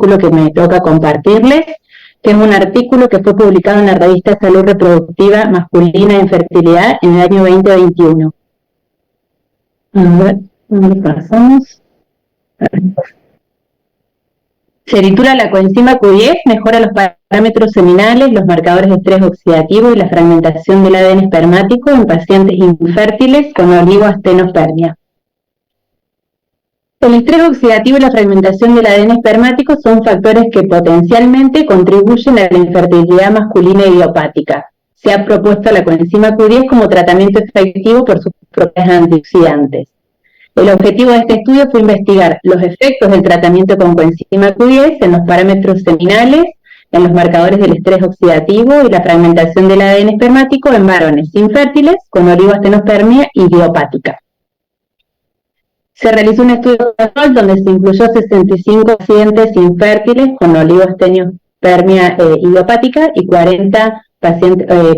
artículo que me toca compartirles, que es un artículo que fue publicado en la revista Salud Reproductiva Masculina en Fertilidad en el año 2021. A ver, ¿dónde pasamos? Se titula La coenzima Q10 mejora los parámetros seminales, los marcadores de estrés oxidativo y la fragmentación del ADN espermático en pacientes infértiles con oligoastenospermia. El estrés oxidativo y la fragmentación del ADN espermático son factores que potencialmente contribuyen a la infertilidad masculina idiopática. Se ha propuesto la coenzima Q10 como tratamiento efectivo por sus propiedades antioxidantes. El objetivo de este estudio fue investigar los efectos del tratamiento con coenzima Q10 en los parámetros seminales, en los marcadores del estrés oxidativo y la fragmentación del ADN espermático en varones infértiles con oligoastenospermia idiopática. Se realizó un estudio de control donde se incluyó 65 pacientes infértiles con oligoastenospermia idiopática y 40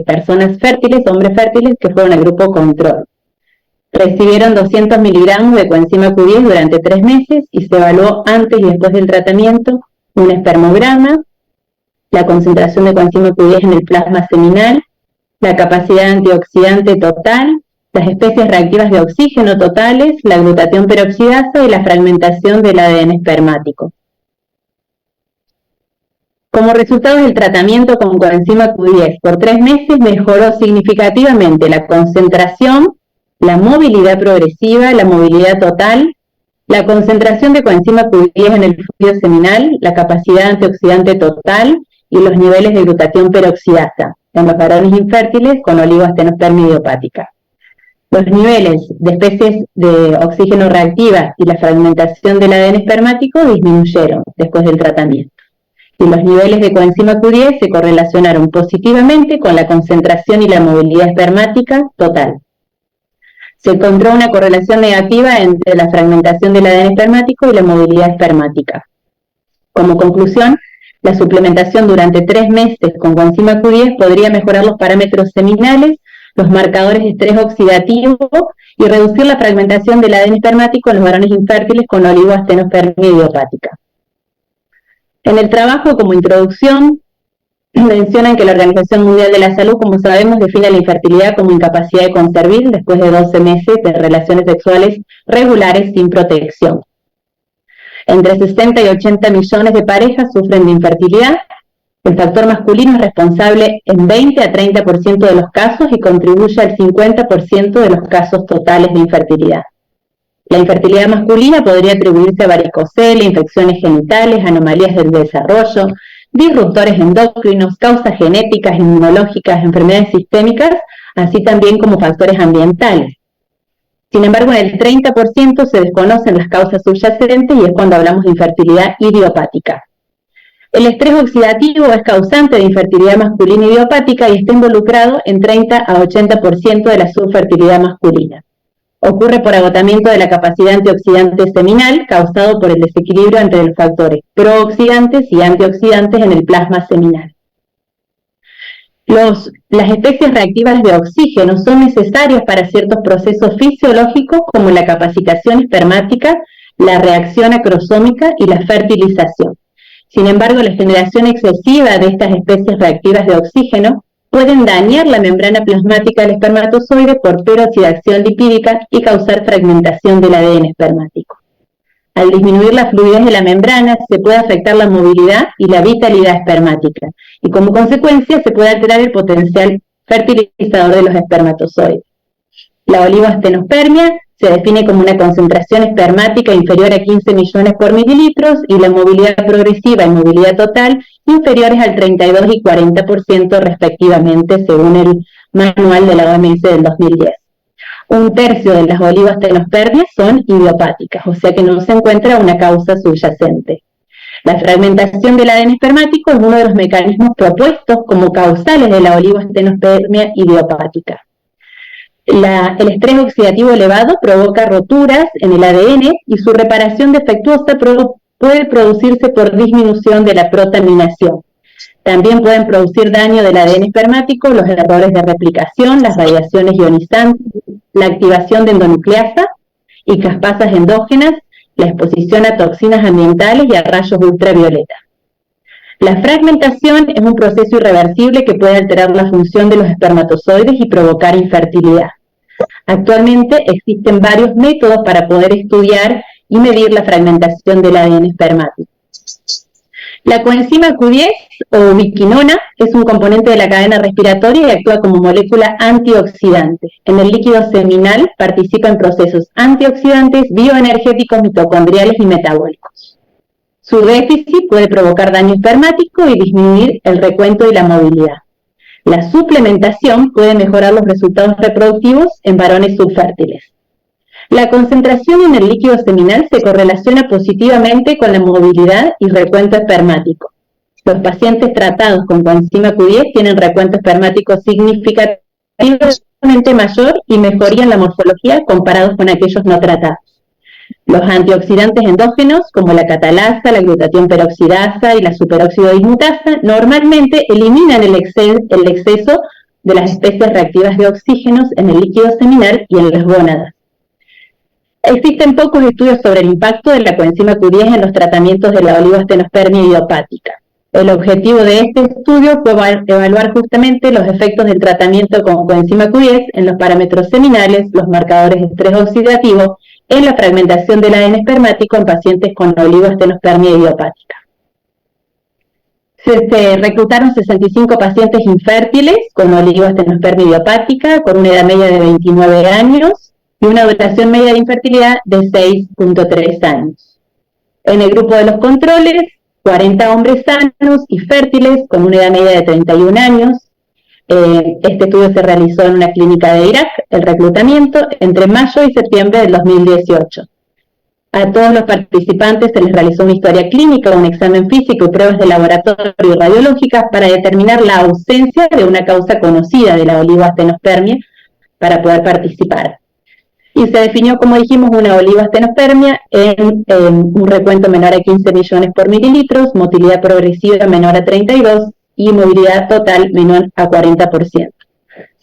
personas fértiles, hombres fértiles, que fueron el grupo control. Recibieron 200 miligramos de coenzima Q10 durante 3 meses y se evaluó antes y después del tratamiento un espermograma, la concentración de coenzima Q10 en el plasma seminal, la capacidad antioxidante total, las especies reactivas de oxígeno totales, la glutatión peroxidasa y la fragmentación del ADN espermático. Como resultado del tratamiento con coenzima Q10 por 3 meses mejoró significativamente la concentración, la movilidad progresiva, la movilidad total, la concentración de coenzima Q10 en el fluido seminal, la capacidad antioxidante total y los niveles de glutatión peroxidasa en los varones infértiles con oligoastenospermia idiopática. Los niveles de especies de oxígeno reactivas y la fragmentación del ADN espermático disminuyeron después del tratamiento. Y los niveles de coenzima Q10 se correlacionaron positivamente con la concentración y la movilidad espermática total. Se encontró una correlación negativa entre la fragmentación del ADN espermático y la movilidad espermática. Como conclusión, la suplementación durante 3 meses con coenzima Q10 podría mejorar los parámetros seminales, los marcadores de estrés oxidativo y reducir la fragmentación del ADN espermático en los varones infértiles con oligoastenospermia idiopática. En el trabajo, como introducción, mencionan que la Organización Mundial de la Salud, como sabemos, define la infertilidad como incapacidad de concebir después de 12 meses de relaciones sexuales regulares sin protección. Entre 60 y 80 millones de parejas sufren de infertilidad. El factor masculino es responsable en 20 a 30% de los casos y contribuye al 50% de los casos totales de infertilidad. La infertilidad masculina podría atribuirse a varicocele, infecciones genitales, anomalías del desarrollo, disruptores endocrinos, causas genéticas, inmunológicas, enfermedades sistémicas, así también como factores ambientales. Sin embargo, en el 30% se desconocen las causas subyacentes y es cuando hablamos de infertilidad idiopática. El estrés oxidativo es causante de infertilidad masculina idiopática y está involucrado en 30 a 80% de la subfertilidad masculina. Ocurre por agotamiento de la capacidad antioxidante seminal causado por el desequilibrio entre los factores prooxidantes y antioxidantes en el plasma seminal. Las especies reactivas de oxígeno son necesarias para ciertos procesos fisiológicos como la capacitación espermática, la reacción acrosómica y la fertilización. Sin embargo, la generación excesiva de estas especies reactivas de oxígeno pueden dañar la membrana plasmática del espermatozoide por peroxidación lipídica y causar fragmentación del ADN espermático. Al disminuir la fluidez de la membrana, se puede afectar la movilidad y la vitalidad espermática, y como consecuencia se puede alterar el potencial fertilizador de los espermatozoides. La oligoastenospermia se define como una concentración espermática inferior a 15 millones por mililitros y la movilidad progresiva y movilidad total inferiores al 32 y 40% respectivamente, según el manual de la OMS del 2010. Un tercio de las oligoastenospermias son idiopáticas, o sea que no se encuentra una causa subyacente. La fragmentación del ADN espermático es uno de los mecanismos propuestos como causales de la oligoastenospermia idiopática. El estrés oxidativo elevado provoca roturas en el ADN y su reparación defectuosa puede producirse por disminución de la protaminación. También pueden producir daño del ADN espermático, los errores de replicación, las radiaciones ionizantes, la activación de endonucleasa y caspasas endógenas la exposición a toxinas ambientales y a rayos ultravioleta. La fragmentación es un proceso irreversible que puede alterar la función de los espermatozoides y provocar infertilidad. Actualmente existen varios métodos para poder estudiar y medir la fragmentación del ADN espermático. La coenzima Q10 o ubiquinona es un componente de la cadena respiratoria y actúa como molécula antioxidante. En el líquido seminal participa en procesos antioxidantes, bioenergéticos, mitocondriales y metabólicos. Su déficit puede provocar daño espermático y disminuir el recuento y la movilidad. La suplementación puede mejorar los resultados reproductivos en varones subfértiles. La concentración en el líquido seminal se correlaciona positivamente con la movilidad y recuento espermático. Los pacientes tratados con coenzima Q10 tienen recuento espermático significativamente mayor y mejoría en la morfología comparados con aquellos no tratados. Los antioxidantes endógenos, como la catalasa, la glutatión peroxidasa y la superóxido dismutasa, normalmente eliminan el exceso de las especies reactivas de oxígenos en el líquido seminal y en las gónadas. Existen pocos estudios sobre el impacto de la coenzima Q10 en los tratamientos de la oligoastenospermia idiopática. El objetivo de este estudio fue evaluar justamente los efectos del tratamiento con coenzima Q10 en los parámetros seminales, los marcadores de estrés oxidativo, en la fragmentación del ADN espermático en pacientes con oligoastenospermia idiopática. Se reclutaron 65 pacientes infértiles con oligoastenospermia idiopática, con una edad media de 29 años, y una duración media de infertilidad de 6.3 años. En el grupo de los controles, 40 hombres sanos y fértiles con una edad media de 31 años. Este estudio se realizó en una clínica de Irak, el reclutamiento, entre mayo y septiembre del 2018. A todos los participantes se les realizó una historia clínica, un examen físico y pruebas de laboratorio y radiológicas para determinar la ausencia de una causa conocida de la oligoastenospermia para poder participar. Y se definió, como dijimos, una oligoastenospermia en un recuento menor a 15 millones por mililitros, motilidad progresiva menor a 32 y movilidad total menor a 40%.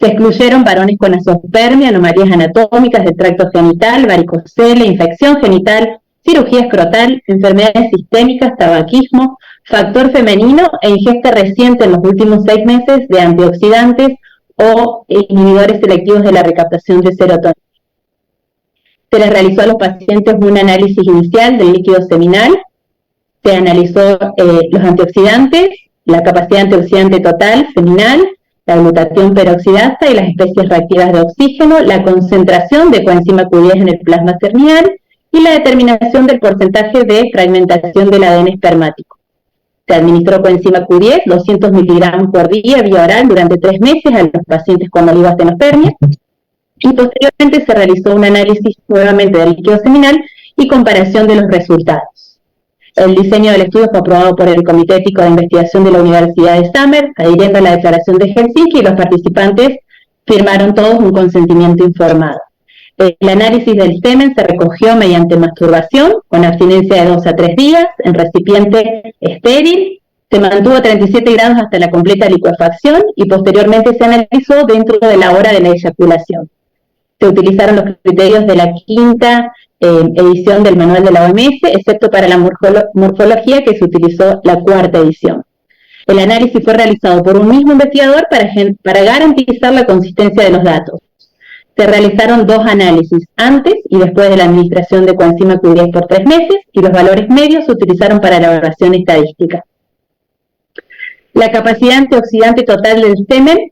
Se excluyeron varones con azoospermia, anomalías anatómicas del tracto genital, varicocele, infección genital, cirugía escrotal, enfermedades sistémicas, tabaquismo, factor femenino e ingesta reciente en los últimos 6 meses de antioxidantes o inhibidores selectivos de la recaptación de serotonina. Se les realizó a los pacientes un análisis inicial del líquido seminal, se analizó los antioxidantes, la capacidad antioxidante total seminal, la glutatión peroxidasa y las especies reactivas de oxígeno, la concentración de coenzima Q10 en el plasma seminal y la determinación del porcentaje de fragmentación del ADN espermático. Se administró coenzima Q10, 200 miligramos por día, vía oral, durante 3 meses a los pacientes con oligoastenospermia. Y posteriormente se realizó un análisis nuevamente del líquido seminal y comparación de los resultados. El diseño del estudio fue aprobado por el Comité Ético de Investigación de la Universidad de Summer, adhiriendo a la Declaración de Helsinki, y los participantes firmaron todos un consentimiento informado. El análisis del semen se recogió mediante masturbación, con abstinencia de 2 a 3 días, en recipiente estéril, se mantuvo a 37 grados hasta la completa licuefacción y posteriormente se analizó dentro de la hora de la eyaculación. Se utilizaron los criterios de la 5ª edición del manual de la OMS, excepto para la morfología, que se utilizó la 4ª edición. El análisis fue realizado por un mismo investigador para garantizar la consistencia de los datos. Se realizaron 2 análisis, antes y después de la administración de coenzima Q10 por 3 meses, y los valores medios se utilizaron para la evaluación estadística. La capacidad antioxidante total del semen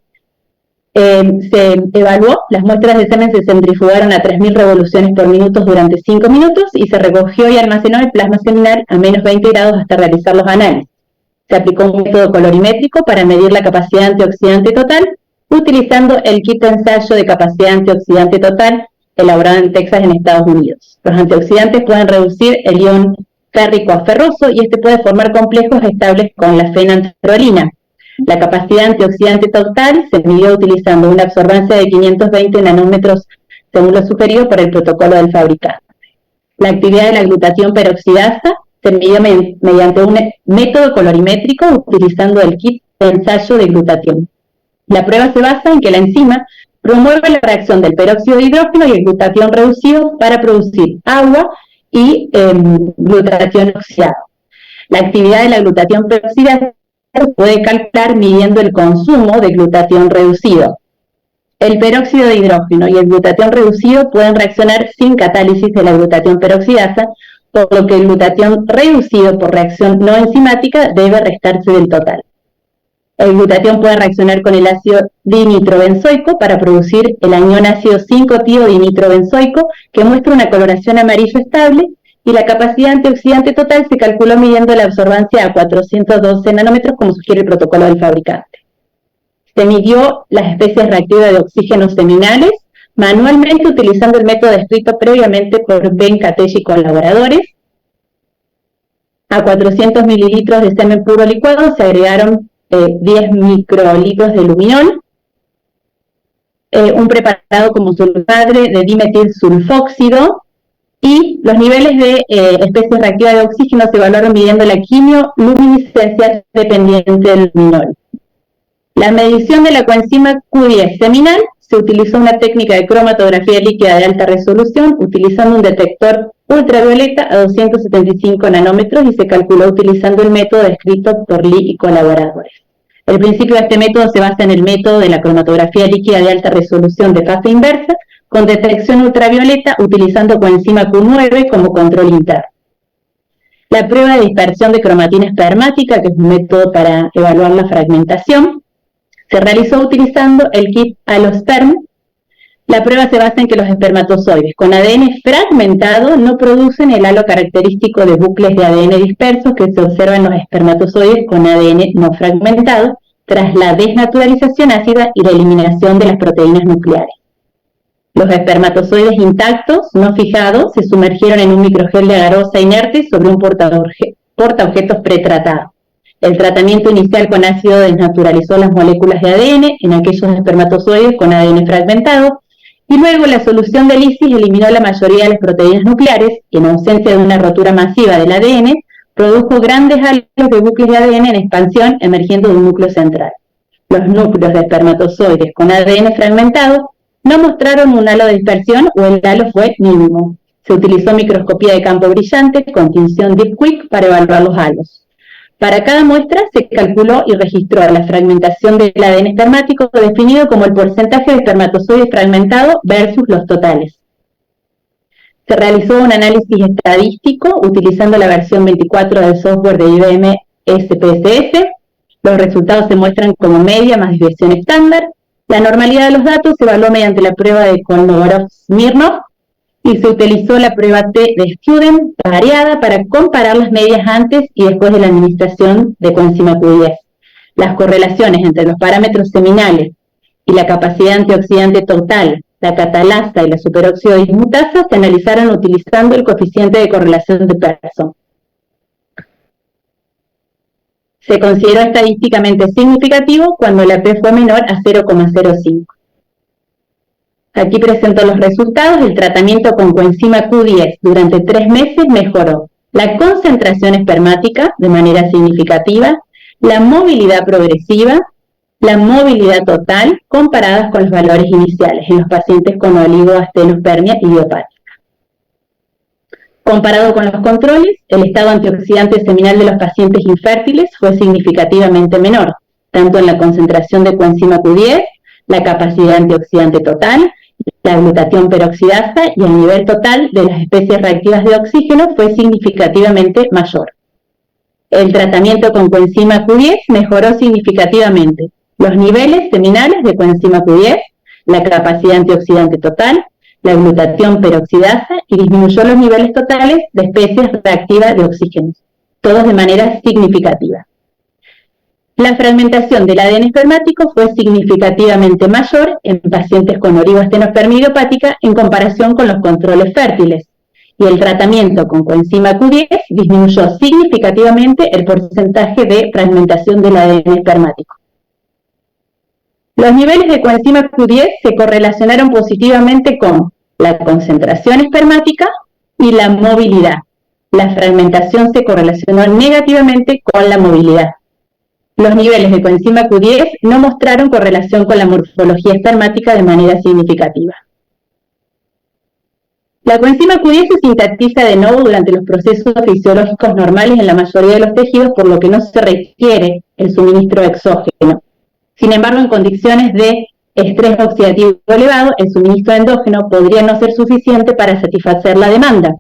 se evaluó, las muestras de semen se centrifugaron a 3.000 revoluciones por minuto durante 5 minutos y se recogió y almacenó el plasma seminal a menos 20 grados hasta realizar los análisis. Se aplicó un método colorimétrico para medir la capacidad antioxidante total, utilizando el kit de ensayo de capacidad antioxidante total elaborado en Texas, en Estados Unidos. Los antioxidantes pueden reducir el ion férrico a ferroso y este puede formar complejos estables con la fenantrolina. La capacidad antioxidante total se midió utilizando una absorbancia de 520 nanómetros según lo sugerido por el protocolo del fabricante. La actividad de la glutatión peroxidasa se midió mediante un método colorimétrico utilizando el kit de ensayo de glutatión. La prueba se basa en que la enzima promueve la reacción del peróxido de hidrógeno y el glutatión reducido para producir agua y glutatión oxidado. La actividad de la glutatión peroxidasa se puede calcular midiendo el consumo de glutatión reducido. El peróxido de hidrógeno y el glutatión reducido pueden reaccionar sin catálisis de la glutatión peroxidasa, por lo que el glutatión reducido por reacción no enzimática debe restarse del total. El glutatión puede reaccionar con el ácido dinitrobenzoico para producir el anión ácido 5-tiodinitrobenzoico, que muestra una coloración amarillo estable, y la capacidad antioxidante total se calculó midiendo la absorbancia a 412 nanómetros, como sugiere el protocolo del fabricante. Se midió las especies reactivas de oxígeno seminales manualmente utilizando el método descrito previamente por Ben Catella y colaboradores. A 400 mililitros de semen puro licuado se agregaron 10 microlitros de luminol, un preparado como sulfadre de dimetilsulfóxido, y los niveles de especies reactivas de oxígeno se evaluaron midiendo la quimioluminiscencia dependiente del luminol. La medición de la coenzima Q10 seminal se utilizó una técnica de cromatografía líquida de alta resolución utilizando un detector ultravioleta a 275 nanómetros y se calculó utilizando el método descrito por Lee y colaboradores. El principio de este método se basa en el método de la cromatografía líquida de alta resolución de fase inversa con detección ultravioleta utilizando coenzima Q9 como control interno. La prueba de dispersión de cromatina espermática, que es un método para evaluar la fragmentación, se realizó utilizando el kit Alosperm. La prueba se basa en que los espermatozoides con ADN fragmentado no producen el halo característico de bucles de ADN dispersos que se observan en los espermatozoides con ADN no fragmentado tras la desnaturalización ácida y la eliminación de las proteínas nucleares. Los espermatozoides intactos, no fijados, se sumergieron en un microgel de agarosa inerte sobre un portaobjetos pretratado. El tratamiento inicial con ácido desnaturalizó las moléculas de ADN en aquellos espermatozoides con ADN fragmentado, y luego la solución de lisis eliminó la mayoría de las proteínas nucleares y en ausencia de una rotura masiva del ADN, produjo grandes halos de bucles de ADN en expansión emergiendo de un núcleo central. Los núcleos de espermatozoides con ADN fragmentado no mostraron un halo de dispersión o el halo fue mínimo. Se utilizó microscopía de campo brillante con tinción Deep Quick para evaluar los halos. Para cada muestra se calculó y registró la fragmentación del ADN espermático definido como el porcentaje de espermatozoides fragmentados versus los totales. Se realizó un análisis estadístico utilizando la versión 24 del software de IBM SPSS. Los resultados se muestran como media más desviación estándar. La normalidad de los datos se evaluó mediante la prueba de Kolmogorov-Smirnov y se utilizó la prueba T de Student variada para comparar las medias antes y después de la administración de coenzima Q10. Las correlaciones entre los parámetros seminales y la capacidad antioxidante total, la catalasa y la superóxido dismutasa se analizaron utilizando el coeficiente de correlación de Pearson. Se consideró estadísticamente significativo cuando la P fue menor a 0,05. Aquí presento los resultados. El tratamiento con coenzima Q10 durante 3 meses mejoró la concentración espermática de manera significativa, la movilidad progresiva, la movilidad total comparadas con los valores iniciales en los pacientes con oligoastenospermia idiopática. Comparado con los controles, el estado antioxidante seminal de los pacientes infértiles fue significativamente menor, tanto en la concentración de coenzima Q10, la capacidad antioxidante total, la glutatión peroxidasa y el nivel total de las especies reactivas de oxígeno fue significativamente mayor. El tratamiento con coenzima Q10 mejoró significativamente los niveles seminales de coenzima Q10, la capacidad antioxidante total, la glutatión peroxidasa y disminuyó los niveles totales de especies reactivas de oxígeno, todos de manera significativa. La fragmentación del ADN espermático fue significativamente mayor en pacientes con oligoastenospermia idiopática en comparación con los controles fértiles, y el tratamiento con coenzima Q10 disminuyó significativamente el porcentaje de fragmentación del ADN espermático. Los niveles de coenzima Q10 se correlacionaron positivamente con la concentración espermática y la movilidad. La fragmentación se correlacionó negativamente con la movilidad. Los niveles de coenzima Q10 no mostraron correlación con la morfología espermática de manera significativa. La coenzima Q10 se sintetiza de nuevo durante los procesos fisiológicos normales en la mayoría de los tejidos, por lo que no se requiere el suministro exógeno. Sin embargo, en condiciones de estrés oxidativo elevado, el suministro endógeno podría no ser suficiente para satisfacer la demanda.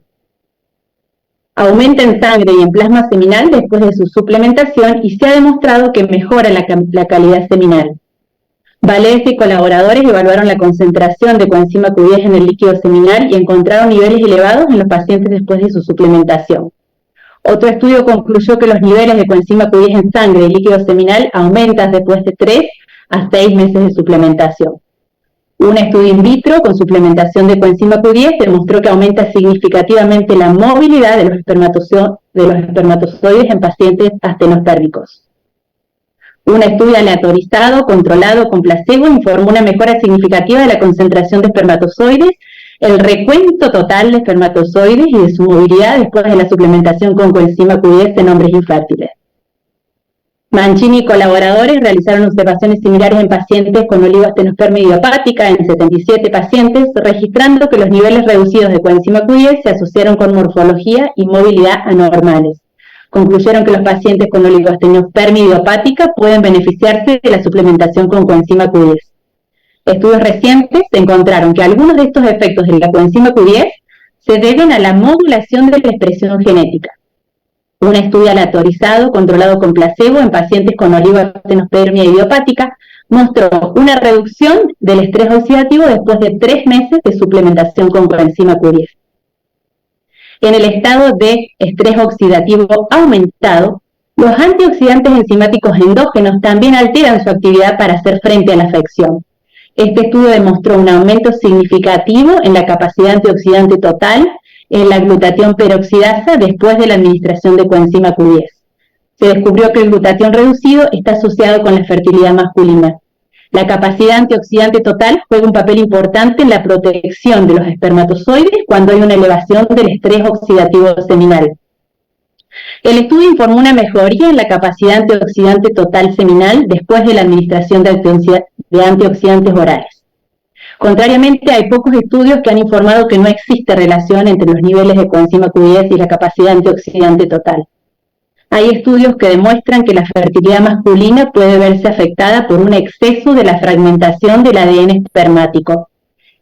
Aumenta en sangre y en plasma seminal después de su suplementación y se ha demostrado que mejora la calidad seminal. Vallès y colaboradores evaluaron la concentración de coenzima Q10 en el líquido seminal y encontraron niveles elevados en los pacientes después de su suplementación. Otro estudio concluyó que los niveles de coenzima Q10 en sangre y líquido seminal aumentan después de 3 a 6 meses de suplementación. Un estudio in vitro con suplementación de coenzima Q10 demostró que aumenta significativamente la movilidad de los espermatozoides en pacientes astenopérmicos. Un estudio aleatorizado, controlado con placebo, informó una mejora significativa de la concentración de espermatozoides, el recuento total de espermatozoides y de su movilidad después de la suplementación con coenzima Q10 en hombres infértiles. Mancini y colaboradores realizaron observaciones similares en pacientes con oligoastenospermia idiopática en 77 pacientes, registrando que los niveles reducidos de coenzima Q10 se asociaron con morfología y movilidad anormales. Concluyeron que los pacientes con oligoastenospermia idiopática pueden beneficiarse de la suplementación con coenzima Q10. Estudios recientes encontraron que algunos de estos efectos de la coenzima Q10 se deben a la modulación de la expresión genética. Un estudio aleatorizado controlado con placebo en pacientes con oligoastenospermia idiopática mostró una reducción del estrés oxidativo después de 3 meses de suplementación con coenzima Q10. En el estado de estrés oxidativo aumentado, los antioxidantes enzimáticos endógenos también alteran su actividad para hacer frente a la afección. Este estudio demostró un aumento significativo en la capacidad antioxidante total en la glutatión peroxidasa después de la administración de coenzima Q10. Se descubrió que el glutatión reducido está asociado con la fertilidad masculina. La capacidad antioxidante total juega un papel importante en la protección de los espermatozoides cuando hay una elevación del estrés oxidativo seminal. El estudio informó una mejoría en la capacidad antioxidante total seminal después de la administración de antioxidantes orales. Contrariamente, hay pocos estudios que han informado que no existe relación entre los niveles de coenzima Q10 y la capacidad antioxidante total. Hay estudios que demuestran que la fertilidad masculina puede verse afectada por un exceso de la fragmentación del ADN espermático.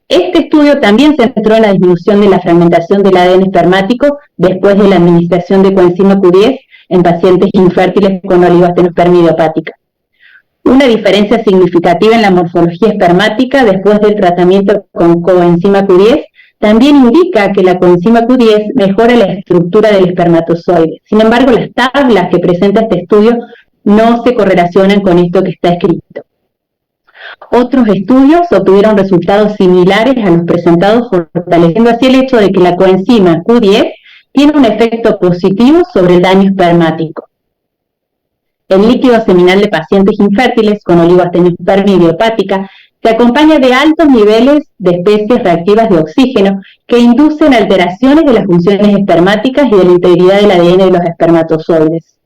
Este estudio también se centró en la disminución de la fragmentación del ADN espermático después de la administración de coenzima Q10 en pacientes infértiles con oligoastenospermia idiopática. Una diferencia significativa en la morfología espermática después del tratamiento con coenzima Q10 también indica que la coenzima Q10 mejora la estructura del espermatozoide. Sin embargo, las tablas que presenta este estudio no se correlacionan con esto que está escrito. Otros estudios obtuvieron resultados similares a los presentados, fortaleciendo así el hecho de que la coenzima Q10 tiene un efecto positivo sobre el daño espermático. El líquido seminal de pacientes infértiles con oligoastenospermia idiopática se acompaña de altos niveles de especies reactivas de oxígeno que inducen alteraciones de las funciones espermáticas y de la integridad del ADN de los espermatozoides.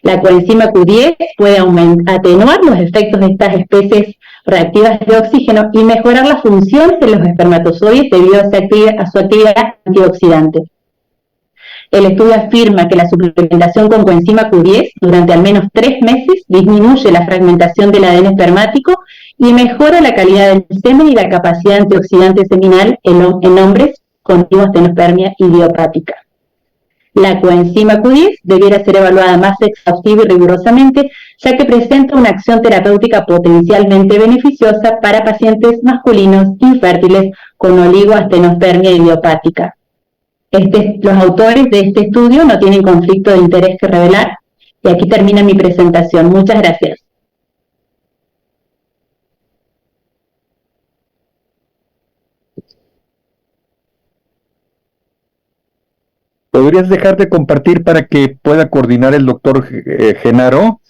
La coenzima Q10 puede atenuar los efectos de estas especies reactivas de oxígeno y mejorar las funciones de los espermatozoides debido a su actividad antioxidante. El estudio afirma que la suplementación con coenzima Q10 durante al menos 3 meses disminuye la fragmentación del ADN espermático y mejora la calidad del semen y la capacidad antioxidante seminal en hombres con oligoastenospermia idiopática. La coenzima Q10 debiera ser evaluada más exhaustiva y rigurosamente, ya que presenta una acción terapéutica potencialmente beneficiosa para pacientes masculinos infértiles con oligoastenospermia idiopática. Los autores de este estudio no tienen conflicto de interés que revelar. Y aquí termina mi presentación. Muchas gracias. ¿Podrías dejar de compartir para que pueda coordinar el doctor Genaro?